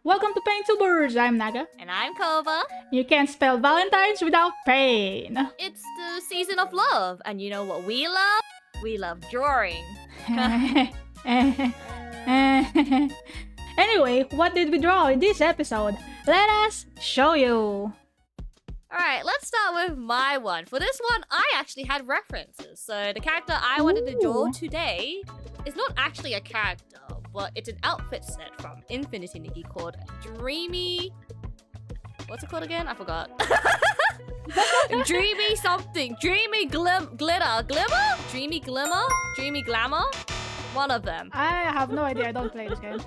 Welcome to Paintubers! I'm Naga. And I'm Koba. You can't spell Valentines without pain. It's the season of love, and you know what we love? We love drawing. Anyway, what did we draw in this episode? Let us show you. Alright, let's start with my one. For this one, I actually had references. So the character I wanted to draw today is not actually a character, but it's an outfit set from Infinity Nikki called Dreamy... What's it called again? I forgot. Dreamy something. Dreamy glitter. Glimmer? Dreamy glimmer? Dreamy glamour? One of them. I have no idea. I don't play this game.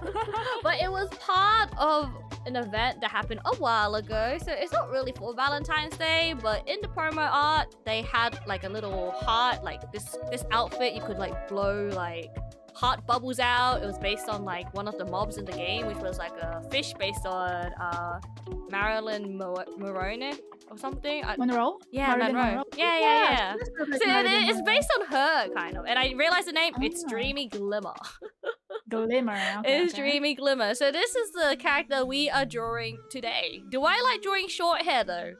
But it was part of an event that happened a while ago. So it's not really for Valentine's Day, but in the promo art, they had like a little heart, like this outfit you could like blow like heart bubbles out. It was based on like one of the mobs in the game, which was like a fish based on Marilyn Monroe or something. Monroe? Yeah, Monroe. Yeah. So it's based on her kind of, and I realized the name. It's Dreamy Glimmer. Glimmer. Okay, It's Dreamy Glimmer. So this is the character we are drawing today. Do I like drawing short hair though?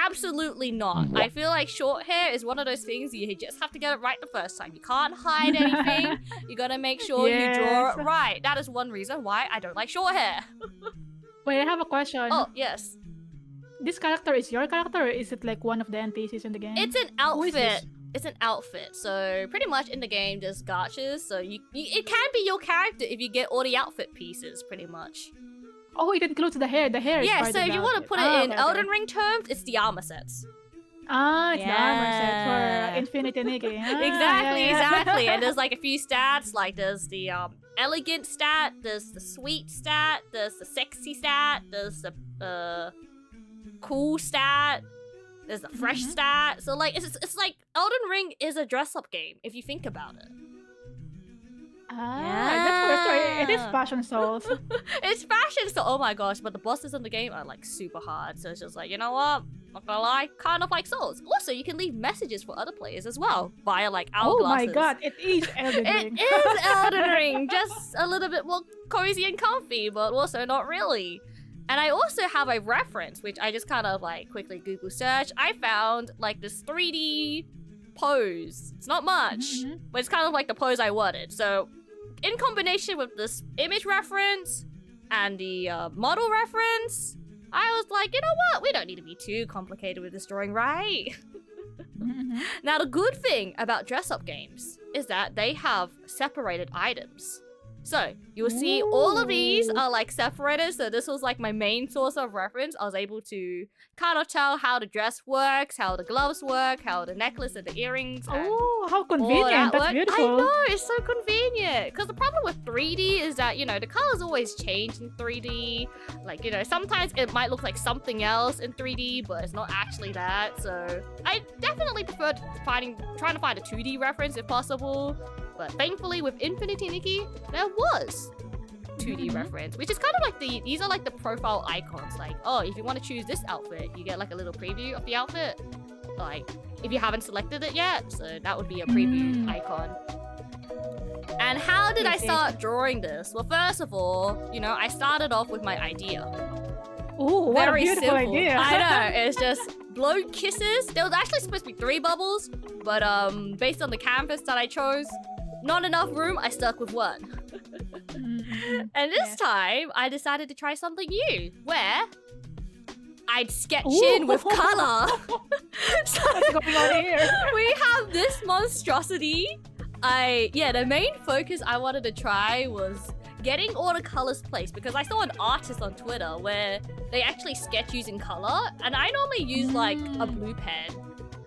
Absolutely not. I feel like short hair is one of those things you just have to get it right the first time. You can't hide anything. You gotta make sure you draw it right. That is one reason why I don't like short hair. Wait, I have a question. Oh, yes. This character is your character, or is it like one of the NPCs in the game? It's an outfit. It's an outfit. So pretty much in the game there's gotchas. So it can be your character if you get all the outfit pieces, pretty much. Oh, it includes the hair. The hair is part so of if the you want to outfit. put it in Okay. Elden Ring terms, it's the armor sets. It's the armor set for Infinity Nikki. Exactly. And there's like a few stats, like there's the elegant stat, there's the sweet stat, there's the sexy stat, there's the cool stat, there's the fresh stat. So like it's like Elden Ring is a dress-up game if you think about it. That's sorry. It is Passion Souls. It's fashion, so oh my gosh, but the bosses in the game are like super hard. So it's just like, you know what? Not gonna lie, kind of like Souls. Also, you can leave messages for other players as well via like hourglasses. Oh my god, it is Elden Ring. It is Elden Ring, just a little bit more cozy and comfy, but also not really. And I also have a reference, which I just kind of like quickly Google search. I found like this 3D pose. It's not much, but it's kind of like the pose I wanted. So in combination with this image reference and the model reference, I was like, you know what? We don't need to be too complicated with this drawing, right? Now, the good thing about dress-up games is that they have separated items. So you'll see all of these are like separated. So this was like my main source of reference. I was able to kind of tell how the dress works, how the gloves work, how the necklace and the earrings. Oh, how convenient. That's beautiful. I know, it's so convenient. Because the problem with 3D is that, you know, the colors always change in 3D. Like, you know, sometimes it might look like something else in 3D, but it's not actually that. So I definitely prefer trying to find a 2D reference if possible. But thankfully with Infinity Nikki, there was 2D reference, which is kind of like these are like the profile icons. Like, oh, if you want to choose this outfit, you get like a little preview of the outfit. Like, if you haven't selected it yet, so that would be a preview icon. And how did I start drawing this? Well, first of all, you know, I started off with my idea. Oh, what a beautiful idea. I know, it's just blow kisses. There was actually supposed to be 3 bubbles, but based on the canvas that I chose, not enough room, I stuck with 1. And this time, I decided to try something new, where I'd sketch in with color. So what's going on here? We have this monstrosity. The main focus I wanted to try was getting all the colors placed, because I saw an artist on Twitter where they actually sketch using color, and I normally use like a blue pen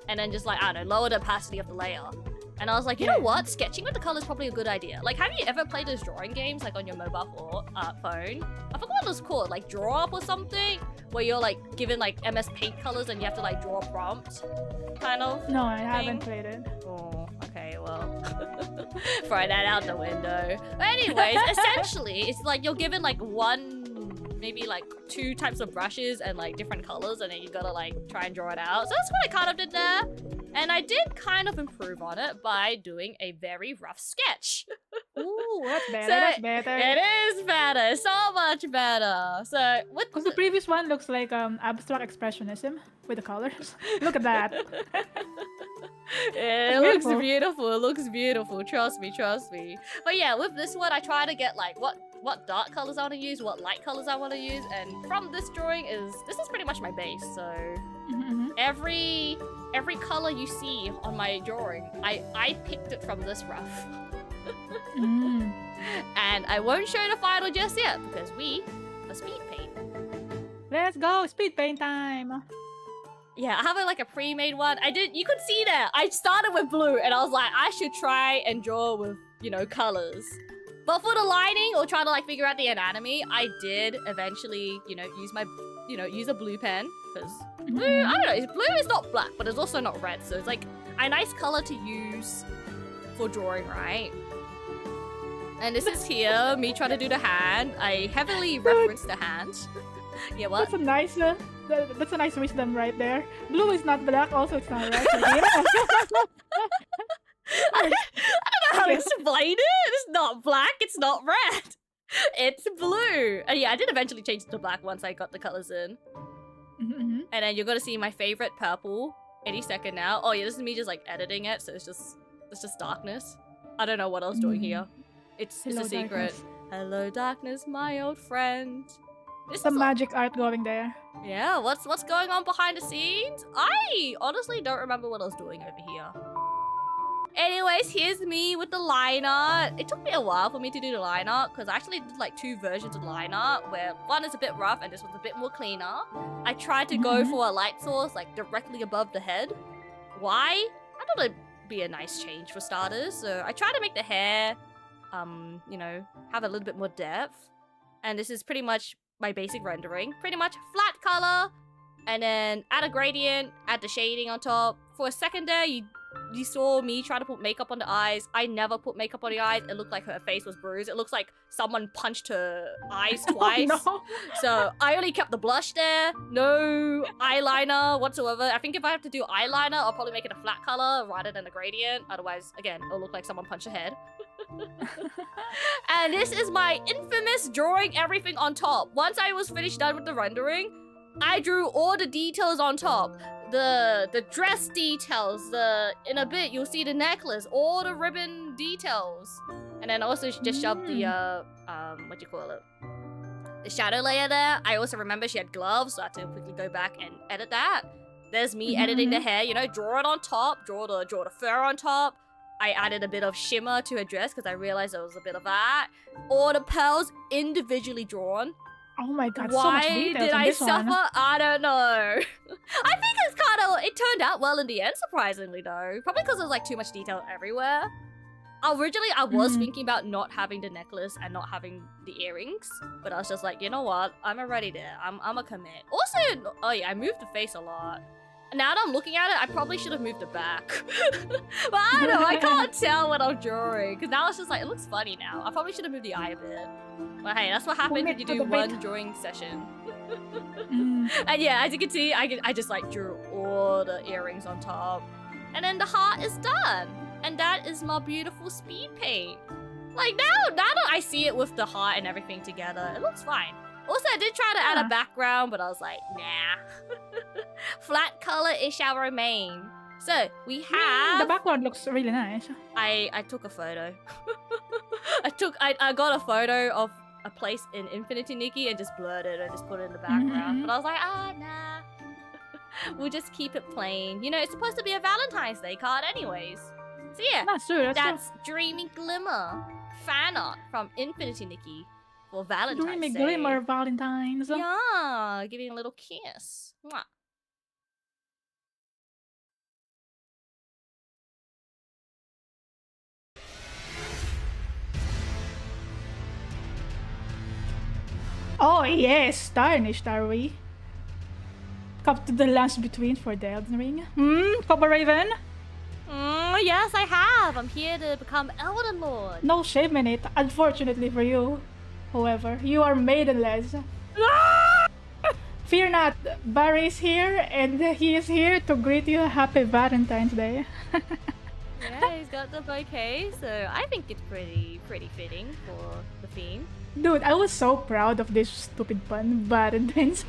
and then just like, I don't know, lower the opacity of the layer. And I was like, you know what? Sketching with the color is probably a good idea. Like, have you ever played those drawing games like on your mobile phone? I forgot what it was called, like Draw Up or something, where you're like given like MS Paint colors and you have to like draw a prompt, kind of. No, I haven't played it. Oh, okay, well, throw that out the window. But anyways, essentially, it's like you're given like maybe like 2 types of brushes and like different colors, and then you gotta like try and draw it out. So that's what I kind of did there. And I did kind of improve on it by doing a very rough sketch. Ooh, that's better. So, That's better. It is better. So much better. So with Because the previous one looks like abstract expressionism with the colors. Look at that. it looks beautiful. It looks beautiful. Trust me, trust me. But yeah, with this one, I try to get like what dark colors I want to use, what light colors I want to use, and from this drawing this is pretty much my base. So every color you see on my drawing, I picked it from this rough. And I won't show the final just yet because we are speed paint. Let's go, speed paint time. Yeah, I have like a pre-made one. You could see that. I started with blue and I was like, I should try and draw with, you know, colors. But for the lining or trying to like figure out the anatomy, I did eventually, you know, use a blue pen because blue, I don't know, blue is not black, but it's also not red. So it's like a nice color to use for drawing, right? And this is here, me trying to do the hand. I heavily referenced the hand. Yeah, what? That's a nice wisdom right there. Blue is not black, also it's not red. So yeah. I don't know how to explain it. It's not black, it's not red. It's blue. And yeah, I did eventually change it to black once I got the colors in. And then you're gonna see my favorite purple any second now. Oh yeah, this is me just like editing it, so it's just darkness. I don't know what else doing here. It's a secret. Darkness. Hello, darkness, my old friend. This Some magic art going there. Yeah, what's going on behind the scenes? I honestly don't remember what I was doing over here. Anyways, here's me with the line art. It took me a while for me to do the line art because I actually did like 2 versions of line art where one is a bit rough and this one's a bit more cleaner. I tried to go for a light source like directly above the head. Why? I thought it'd be a nice change for starters. So I tried to make the hair, you know, have a little bit more depth. And this is pretty much my basic rendering. Pretty much flat color and then add a gradient, add the shading on top. For a second there, you saw me try to put makeup on the eyes. I never put makeup on the eyes. It looked like her face was bruised. It looks like someone punched her eyes twice. Oh, no. So I only kept the blush there. No eyeliner whatsoever. I think if I have to do eyeliner, I'll probably make it a flat color rather than a gradient. Otherwise, again, it'll look like someone punched her head. And this is my infamous drawing everything on top. Once I was finished done with the rendering, I drew all the details on top. The dress details, in a bit you'll see the necklace, all the ribbon details. And then also just shoved the what do you call it? The shadow layer there. I also remember she had gloves, so I had to quickly go back and edit that. There's me editing the hair, you know, draw it on top, draw the fur on top. I added a bit of shimmer to her dress because I realized there was a bit of that. All the pearls individually drawn. Oh my god, why so much details did on I this suffer? one. I don't know. I think it turned out well in the end, surprisingly though. Probably because there's like too much detail everywhere. Originally, I was thinking about not having the necklace and not having the earrings, but I was just like, you know what? I'm already there. I'm a commit. Also, oh yeah, I moved the face a lot. Now that I'm looking at it, I probably should have moved it back. But I don't know, I can't tell what I'm drawing. Because now it's just like, it looks funny now. I probably should have moved the eye a bit. But hey, that's what happens when you do one drawing session. And yeah, as you can see, I just like drew all the earrings on top. And then the heart is done. And that is my beautiful speed paint. Like now that I see it with the heart and everything together, it looks fine. Also, I did try to add a background, but I was like, nah. Flat color it shall remain. So, we have... The background looks really nice. I took a photo. I got a photo of a place in Infinity Nikki and just blurred it and just put it in the background. But I was like, nah. We'll just keep it plain. You know, it's supposed to be a Valentine's Day card anyways. So yeah, that's Dreamy Glimmer. Fan art from Infinity Nikki. For Valentine's Dreamy Day. Glimmer Valentines. Yeah, giving a little kiss. Mwah. Oh yes, tarnished are we? Come to the last between for the Elden Ring. KOBARAVEN? Yes, I have. I'm here to become Elden Lord. No shame in it, unfortunately for you. However, you are maidenless. Fear not, Barry is here, and he is here to greet you a happy Valentine's Day. Yeah, he's got the bouquet, so I think it's pretty fitting for the theme. Dude, I was so proud of this stupid pun, Varrentines.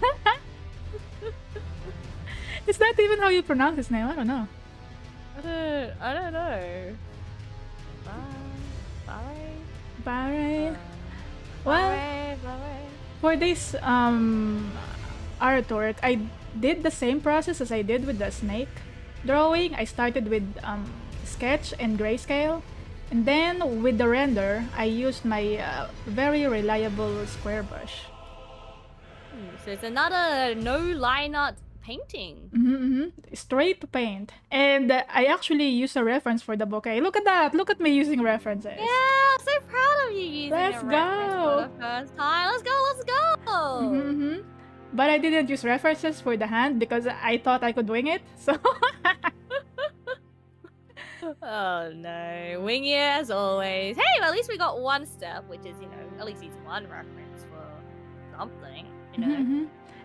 Is that even how you pronounce his name? I don't know. I don't know. Barre. Well, Bye. for this artwork, I did the same process as I did with the snake drawing. I started with sketch and grayscale, and then with the render, I used my very reliable square brush. So it's another no line art painting. Straight to paint. And I actually use a reference for the bouquet. Look at that! Look at me using references. Yeah, I'm so proud of you using Let's a reference go. for the first time. Let's go! But I didn't use references for the hand because I thought I could wing it. So Oh no, wing it as always. Hey, well, at least we got one step, which is, at least it's one reference for something,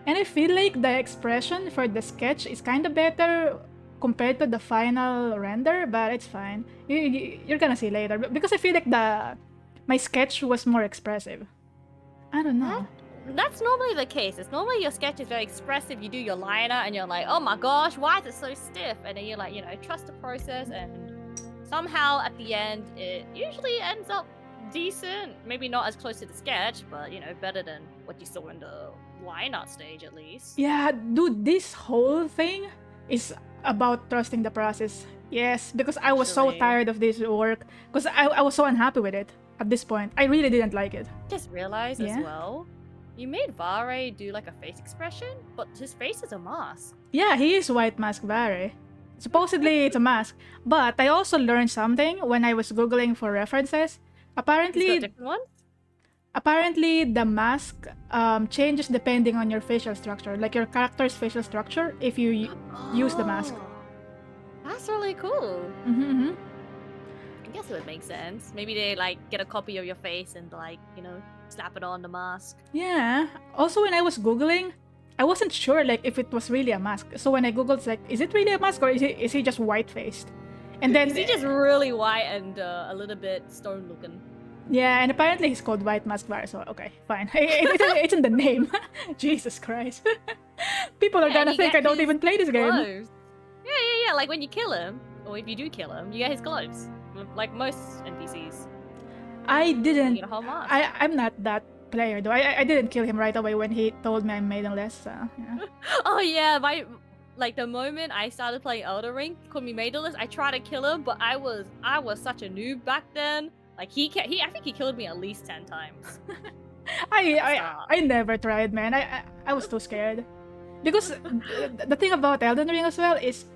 And I feel like the expression for the sketch is kind of better compared to the final render, but it's fine. You're gonna see later. Because I feel like my sketch was more expressive. I don't know. That's normally the case. It's normally your sketch is very expressive. You do your liner and you're like, oh my gosh, why is it so stiff? And then you're like, trust the process, and somehow at the end it usually ends up decent. Maybe not as close to the sketch, but better than what you saw in the line art stage at least. Yeah, dude, this whole thing is about trusting the process. Yes, because I was so Actually. tired of this work. Because I was so unhappy with it at this point. I really didn't like it. Just realized as Yeah? well, you made Vare do like a face expression, but his face is a mask. Yeah, he is White Mask Barry. Supposedly it's a mask. But I also learned something when I was Googling for references. He's Apparently, got different ones? Apparently, the mask changes depending on your facial structure, like your character's facial structure, if you use the mask. Oh, that's really cool. Mm-hmm. I guess it would make sense. Maybe they get a copy of your face and slap it on the mask. Yeah. Also, when I was Googling, I wasn't sure if it was really a mask. So when I Googled, it's like, is it really a mask or is he just white-faced? And then Is he just really white and a little bit stone looking? yeah, and apparently he's called White Mask Var, so okay, fine. It's in the name. Jesus Christ. People are gonna think I don't even play this game. Gloves. Yeah. Like when you kill him, or if you do kill him, you get his gloves. Like most NPCs. I You didn't. get a whole mask. I'm not that player though. I didn't kill him right away when he told me I'm maidenless. So yeah. Oh yeah, the moment I started playing Elden Ring, called me maidenless, I tried to kill him, but I was such a noob back then. Like I think he killed me at least 10 times. I never tried, man. I was too scared. Because the thing about Elden Ring as well is,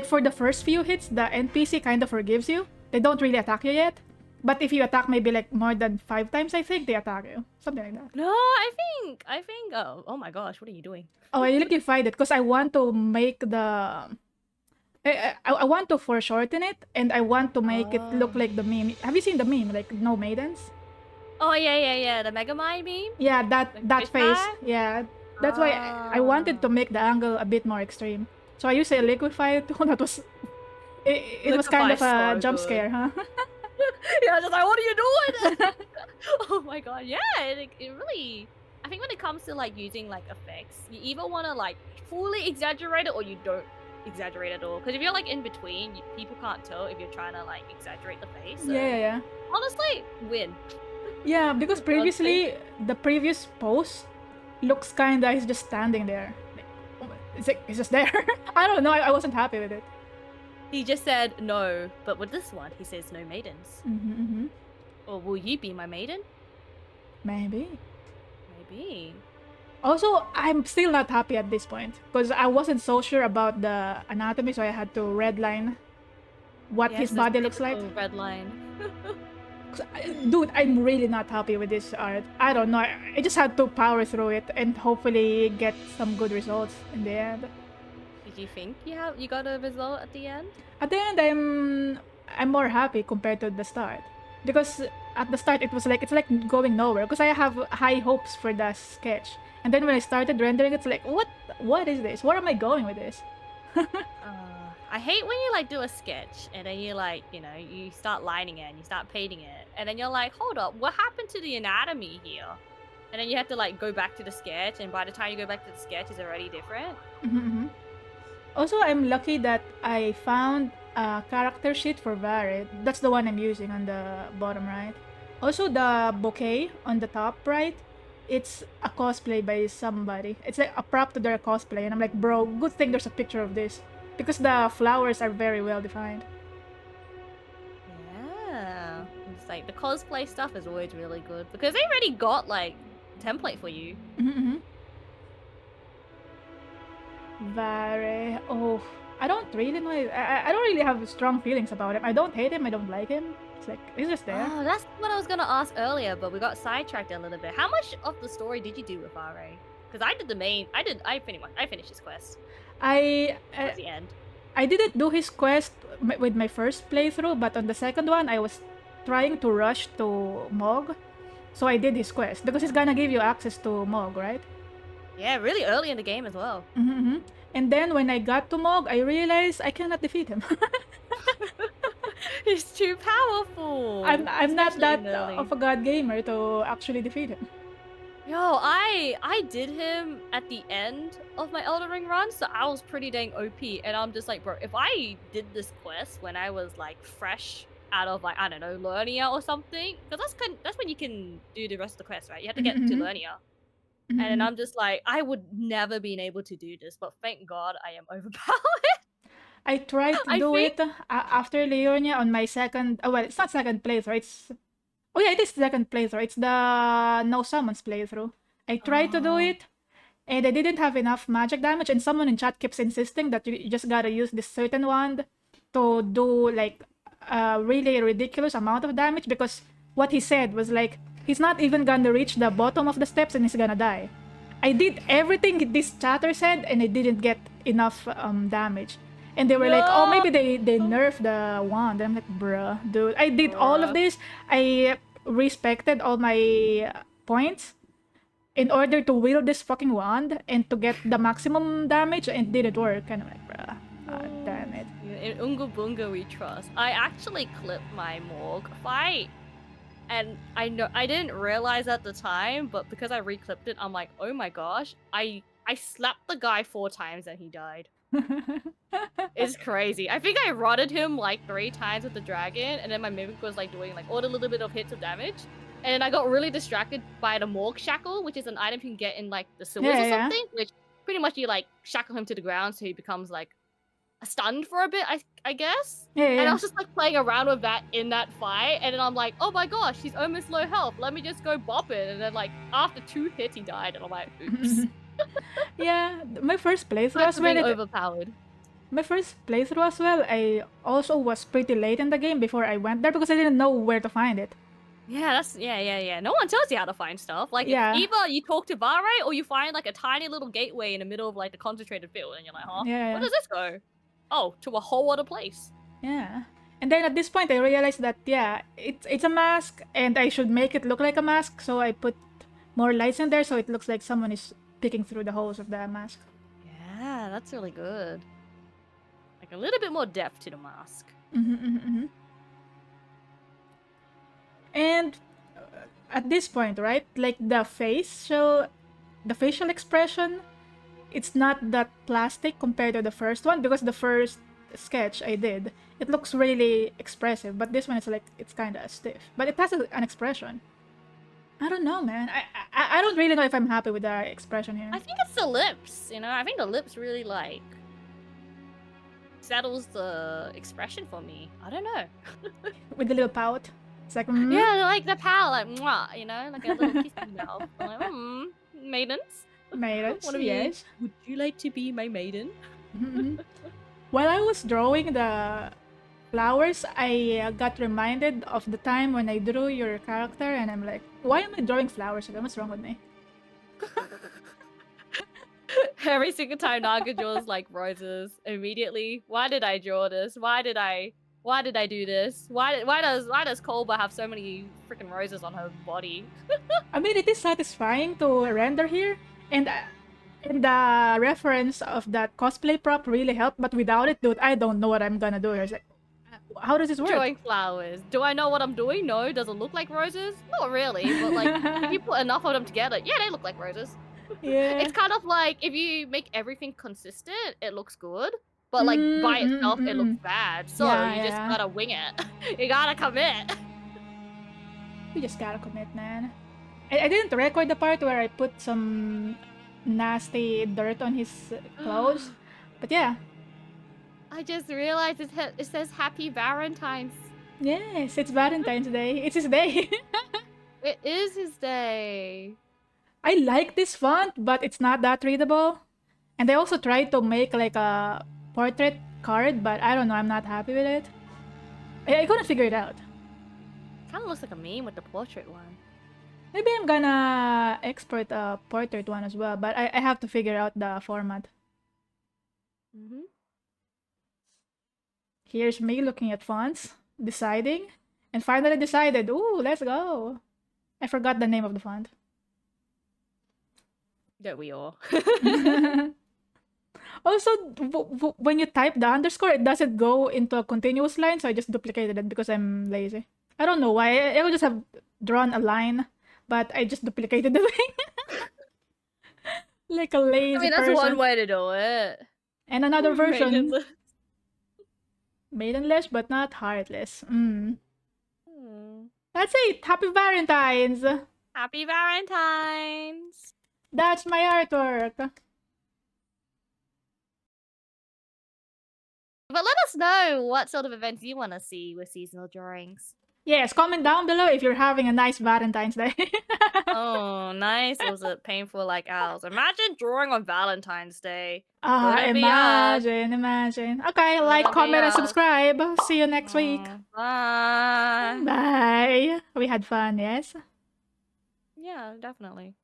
for the first few hits, the NPC kind of forgives you. They don't really attack you yet. But if you attack maybe more than 5 times, I think they attack you. Something like that. No, I think oh my gosh, what are you doing? Oh, I liquefied it because I want to make the... I want to foreshorten it, and I want to make it look like the meme. Have you seen the meme, no maidens? Oh yeah, the Megamind meme? Yeah, that fish face. eye? Yeah, that's why I wanted to make the angle a bit more extreme. So I used a liquefied tool. That was... It was kind of a so jump good. scare, huh? Yeah, just like, what are you doing? Oh my god, yeah, it really... I think when it comes to using effects, you either want to fully exaggerate it or you don't exaggerate at all. Because if you're in between, people can't tell if you're trying to exaggerate the face. So, Yeah. honestly, win. Yeah, because previously, the previous post looks kinda, he's just standing there. He's just there. I don't know, I wasn't happy with it. He just said no, but with this one, he says no maidens. Mm-hmm. Or will you be my maiden? Maybe. Maybe. Also, I'm still not happy at this point because I wasn't so sure about the anatomy, so I had to redline what his body looks like. Red line. Dude, I'm really not happy with this art. I don't know. I just had to power through it and hopefully get some good results in the end. Did you think you got a result at the end? At the end, I'm more happy compared to the start. Because at the start, it's like going nowhere. Because I have high hopes for the sketch. And then when I started rendering, it's like, what is this? Where am I going with this? I hate when you like do a sketch and then you like, you know, you start lining it and you start painting it, and then you're like, hold up, what happened to the anatomy here? And then you have to like go back to the sketch, and by the time you go back to the sketch, it's already different. Also, I'm lucky that I found a character sheet for Varret. That's the one I'm using on the bottom right. Also, the bouquet on the top right, it's a cosplay by somebody. It's like a prop to their cosplay, and I'm like, bro, good thing there's a picture of this. Because the flowers are very well defined. Yeah. It's like the cosplay stuff is always really good because they already got like a template for you. Vare. Oh, I don't really know. I don't really have strong feelings about him. I don't hate him. I don't like him. It's like, he's just there. Oh, that's what I was gonna ask earlier, but we got sidetracked a little bit. How much of the story did you do with RA? Because I did the main. I finished his quest. Towards the end. I didn't do his quest with my first playthrough, but on the second one, I was trying to rush to Mog. So I did his quest because he's gonna give you access to Mog, right? Yeah, really early in the game as well. And then when I got to Mog, I realized I cannot defeat him. He's too powerful. I'm not that early. of a god gamer to actually defeat him. Yo, I did him at the end of my Elden Ring run, so I was pretty dang OP, and I'm just like, bro, if I did this quest when I was like fresh out of like, I don't know, Lernia or something, because that's when you can do the rest of the quest, right? You have to get to Lernia. And then I'm just like, I would never been able to do this, but thank God I am overpowered. I tried to do it after Leonia on my second. Well, it's not second playthrough. It is second playthrough. It's the no summons playthrough. I tried to do it, and I didn't have enough magic damage. And someone in chat keeps insisting that you just gotta use this certain wand to do like a really ridiculous amount of damage. Because what he said was like, he's not even gonna reach the bottom of the steps and he's gonna die. I did everything this chatter said, and I didn't get enough damage. And they were like, oh, maybe they nerfed the wand. And I'm like, bruh, dude. I did all of this. I respected all my points in order to wield this fucking wand and to get the maximum damage, and it didn't work. And I'm like, bruh, damn it. In Unga Bunga we trust. I actually clipped my Morg fight. And I didn't realize at the time, but because I reclipped it, I'm like, oh my gosh, I slapped the guy 4 times and he died. It's crazy. I think I rotted him like 3 times with the dragon, and then my mimic was like doing like all the little bit of hits of damage. And then I got really distracted by the Morg shackle, which is an item you can get in like the sewers or something, which pretty much you like shackle him to the ground so he becomes like stunned for a bit, I guess. And I was just like playing around with that in that fight, and then I'm like, oh my gosh, he's almost low health. Let me just go bop it. And then like after 2 hits he died, and I'm like, oops. Yeah, my first playthrough as well. Overpowered. My first playthrough as well, I also was pretty late in the game before I went there because I didn't know where to find it. Yeah, that's yeah. No one tells you how to find stuff. Like either you talk to Varre or you find like a tiny little gateway in the middle of like the concentrated field, and you're like, huh? Yeah. Where does this go? Oh, to a whole other place. Yeah. And then at this point I realized that it's a mask and I should make it look like a mask, so I put more lights in there so it looks like someone is peeking through the holes of the mask. Yeah, that's really good. Like a little bit more depth to the mask. And at this point, right, like the facial expression, it's not that plastic compared to the first one, because the first sketch I did, it looks really expressive, but this one is like, it's kind of stiff, but it has an expression. I don't know, man. I don't really know if I'm happy with the expression here. I think it's the lips, you know? I think the lips really, like, settles the expression for me. I don't know. With the little pout. It's like, yeah, like the pout, like, mwah, you know? Like a little kiss in the mouth. I'm like, maidens. Maidens, One of yes. You, would you like to be my maiden? While I was drawing the flowers, I got reminded of the time when I drew your character, and I'm like, why am I drawing flowers again? What's wrong with me? Every single time Naga draws like roses, immediately, why did I draw this? Why did I do this? Why does Koba have so many freaking roses on her body? I mean, it is satisfying to render here, and And the reference of that cosplay prop really helped, but without it, dude, I don't know what I'm gonna do. It's like, how does this work? Drawing flowers. Do I know what I'm doing? No. Does it look like roses? Not really, but like if you put enough of them together, yeah, they look like roses. Yeah. It's kind of like if you make everything consistent, it looks good. But like by itself, it looks bad. So Yeah, you just yeah. gotta wing it. You gotta commit. We just gotta commit, man. I didn't record the part where I put some nasty dirt on his clothes, but yeah. I just realized it says Happy Valentines. Yes, it's Valentine's Day. It's his day. It is his day. I like this font, but it's not that readable. And I also tried to make like a portrait card, but I don't know, I'm not happy with it. I couldn't figure it out. Kind of looks like a meme with the portrait one. Maybe I'm gonna export a portrait one as well, but I have to figure out the format. Here's me looking at fonts, deciding, and finally decided, ooh, let's go. I forgot the name of the font. Don't we all? Also, when you type the underscore, it doesn't go into a continuous line, so I just duplicated it because I'm lazy. I don't know why. I would just have drawn a line, but I just duplicated the thing. Like a lazy I mean, that's person. one way to do it. And another version. Maidenless. Maidenless, but not heartless. That's it. Happy Valentines. Happy Valentines. That's my artwork. But let us know what sort of events you want to see with seasonal drawings. Yes, comment down below if you're having a nice Valentine's Day. Oh, nice. Or was it painful like ours? Imagine drawing on Valentine's Day. Imagine. Okay, like, comment, and subscribe. See you next week. Bye. Bye. We had fun, yes? Yeah, definitely.